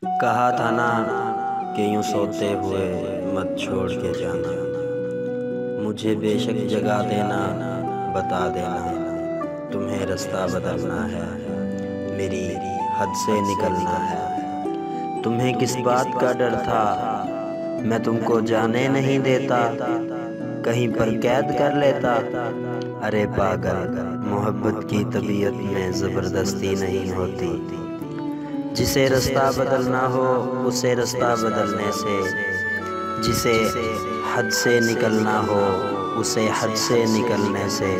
कहा था ना कि यूं सोते हुए मत छोड़ के जाना, मुझे बेशक जगा देना, बता देना तुम्हें रास्ता बदलना है, मेरी हद से निकलना है। तुम्हें किस बात का डर था, मैं तुमको जाने नहीं देता, कहीं पर कैद कर लेता। अरे पागल, मोहब्बत की तबीयत में ज़बरदस्ती नहीं होती। जिसे रास्ता बदलना हो उसे रास्ता बदलने से, जिसे हद से निकलना हो उसे हद से निकलने से।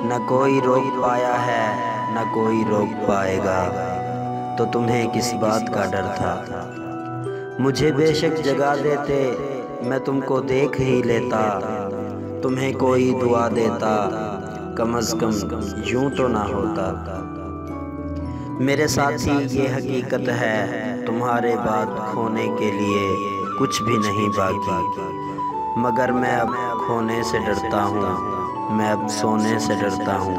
न कोई रोक पाया है न कोई रोक पाएगा, तो तुम्हें किस बात का डर था। मुझे बेशक जगा देते, मैं तुमको देख ही लेता, तुम्हें कोई दुआ देता, कम अज़ कम यूं तो ना होता। मेरे साथी ये हकीकत है, तुम्हारे बाद खोने के लिए कुछ भी नहीं बाकी। मगर मैं अब खोने से डरता हूँ, मैं अब सोने से डरता हूँ।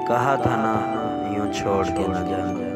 कहा था ना यूं छोड़ के न जाना।